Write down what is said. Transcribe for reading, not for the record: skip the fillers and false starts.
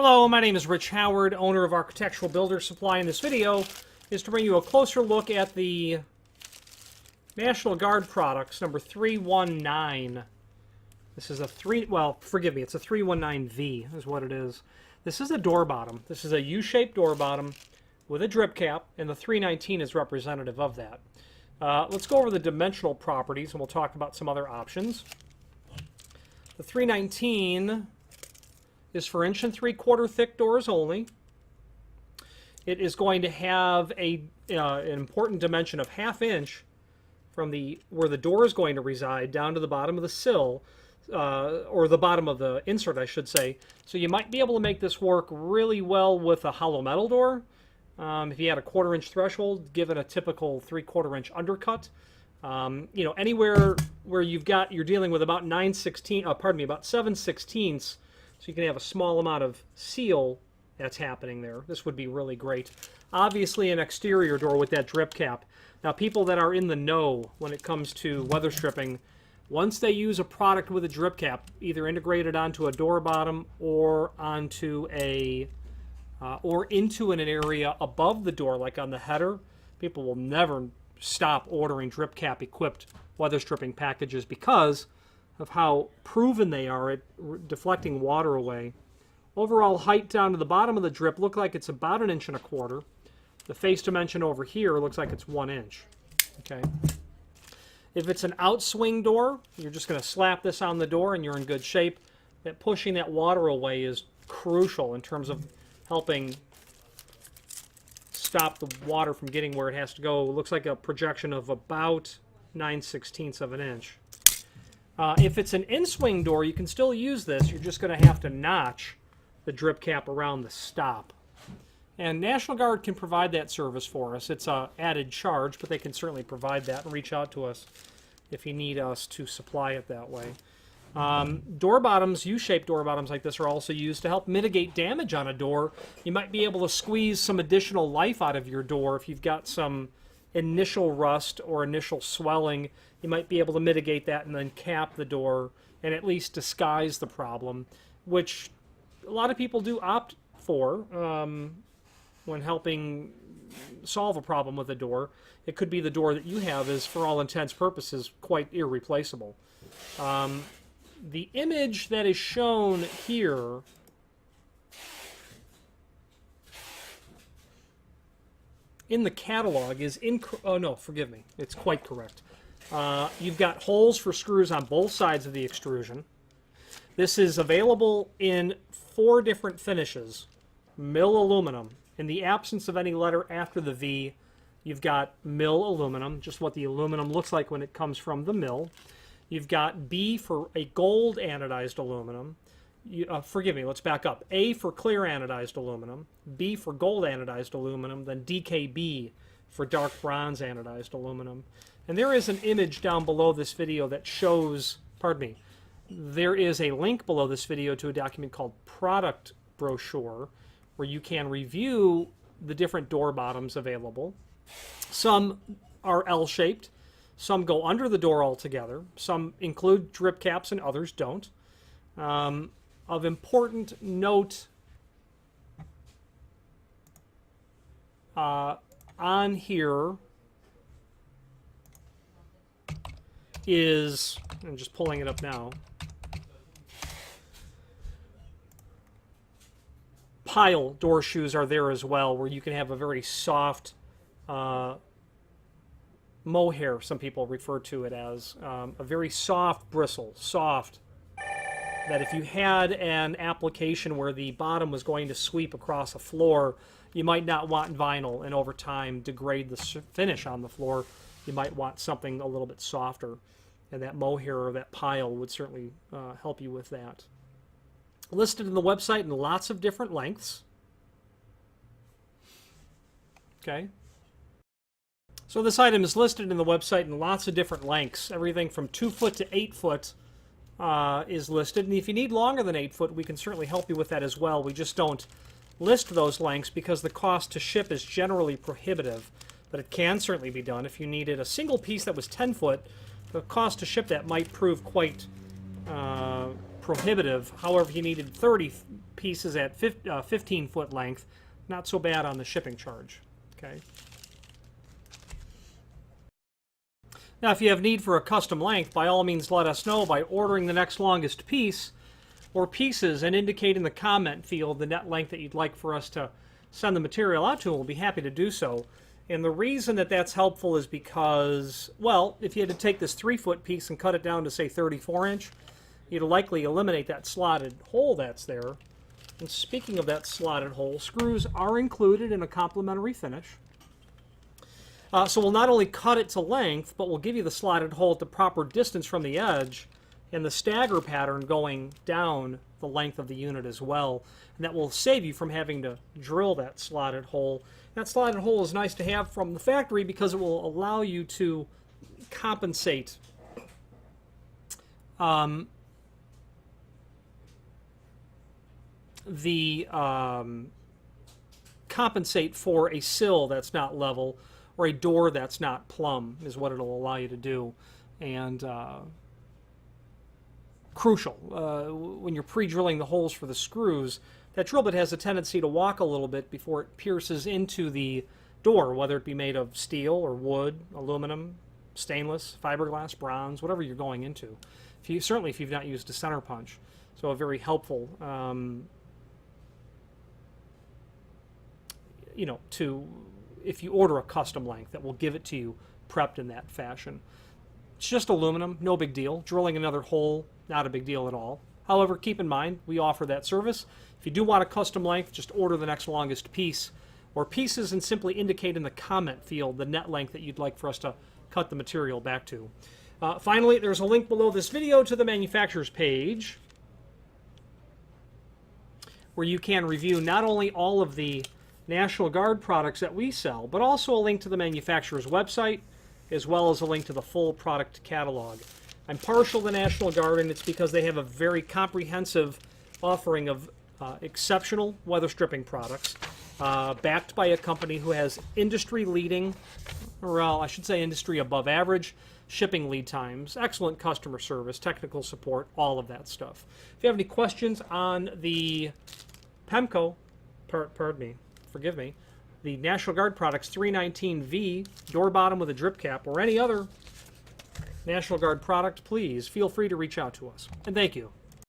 Hello, my name is Rich Howard, owner of Architectural Builder Supply. In this video is to bring you a closer look at the National Guard products, number 319. This is a it's a 319V is what it is. This is a door bottom. This is a U-shaped door bottom with a drip cap, and the 319 is representative of that. Let's go over the dimensional properties, and we'll talk about some other options. The 319 is for 1 3/4 thick doors only. It is going to have an important dimension of 1/2 inch from where the door is going to reside down to the bottom of the sill, or the bottom of the insert, I should say. So you might be able to make this work really well with a hollow metal door. If you had a 1/4 inch threshold, given a typical 3/4 inch undercut. Anywhere where you're dealing with about 7/16, so you can have a small amount of seal that's happening there. This would be really great. Obviously an exterior door with that drip cap. Now people that are in the know when it comes to weather stripping, once they use a product with a drip cap, either integrated onto a door bottom or onto or into an area above the door, like on the header, people will never stop ordering drip cap equipped weather stripping packages because of how proven they are at deflecting water away. Overall height down to the bottom of the drip look like it's about 1 1/4 inches. The face dimension over here looks like it's 1 inch. Okay. If it's an outswing door, you're just going to slap this on the door and you're in good shape. That pushing that water away is crucial in terms of helping stop the water from getting where it has to go. It looks like a projection of about 9/16 of an inch. If it's an in-swing door, you can still use this. You're just going to have to notch the drip cap around the stop. And National Guard can provide that service for us. It's an added charge, but they can certainly provide that and reach out to us if you need us to supply it that way. Door bottoms, U-shaped door bottoms like this, are also used to help mitigate damage on a door. You might be able to squeeze some additional life out of your door if you've got some initial rust or initial swelling. You might be able to mitigate that and then cap the door and at least disguise the problem, which a lot of people do opt for when helping solve a problem with a door. It could be the door that you have is, for all intents and purposes, quite irreplaceable. The image that is shown here in the catalog is it's quite correct. You've got holes for screws on both sides of the extrusion. This is available in 4 different finishes. Mill aluminum. In the absence of any letter after the V, you've got mill aluminum, just what the aluminum looks like when it comes from the mill. You've got B for a gold anodized aluminum. Let's back up. A for clear anodized aluminum, B for gold anodized aluminum, then DKB for dark bronze anodized aluminum. And there is an image down below this video that shows, there is a link below this video to a document called Product Brochure, where you can review the different door bottoms available. Some are L-shaped. Some go under the door altogether. Some include drip caps and others don't. Of important note on here is, I'm just pulling it up now, pile door shoes are there as well, where you can have a very soft mohair, some people refer to it as, a very soft bristle, that if you had an application where the bottom was going to sweep across a floor, you might not want vinyl and over time degrade the finish on the floor. You might want something a little bit softer, and that mohair or that pile would certainly help you with that. Listed in the website in lots of different lengths. Okay. So this item is listed in the website in lots of different lengths. Everything from 2 foot to 8 foot is listed. And if you need longer than 8 foot, we can certainly help you with that as well. We just don't list those lengths because the cost to ship is generally prohibitive. But it can certainly be done. If you needed a single piece that was 10 foot, the cost to ship that might prove quite prohibitive. However, if you needed 30 pieces at 15-foot length, not so bad on the shipping charge. Okay. Now, if you have need for a custom length, by all means let us know by ordering the next longest piece or pieces and indicate in the comment field the net length that you'd like for us to send the material out to, and we'll be happy to do so. And the reason that that's helpful is because, well, if you had to take this 3-foot piece and cut it down to, say, 34-inch, you'd likely eliminate that slotted hole that's there. And speaking of that slotted hole, screws are included in a complimentary finish. So we'll not only cut it to length, but we'll give you the slotted hole at the proper distance from the edge and the stagger pattern going down the length of the unit as well. And that will save you from having to drill that slotted hole. That slotted hole is nice to have from the factory because it will allow you to compensate compensate for a sill that's not level or a door that's not plumb is what it'll allow you to do. And crucial when you're pre-drilling the holes for the screws, that drill bit has a tendency to walk a little bit before it pierces into the door, whether it be made of steel or wood, aluminum, stainless, fiberglass, bronze, whatever you're going into. Certainly if you've not used a center punch. So a very helpful, if you order a custom length, that will give it to you prepped in that fashion. It's just aluminum, no big deal. Drilling another hole, not a big deal at all. However, keep in mind, we offer that service. If you do want a custom length, just order the next longest piece or pieces and simply indicate in the comment field the net length that you'd like for us to cut the material back to. Finally, there's a link below this video to the manufacturer's page where you can review not only all of the National Guard products that we sell, but also a link to the manufacturer's website, as well as a link to the full product catalog. I'm partial to National Guard, and it's because they have a very comprehensive offering of exceptional weather stripping products, backed by a company who has industry-leading, or I should say industry above average, shipping lead times, excellent customer service, technical support, all of that stuff. If you have any questions on the PEMCO, forgive me, the National Guard products 319V, door bottom with a drip cap, or any other National Guard product, please feel free to reach out to us. And thank you.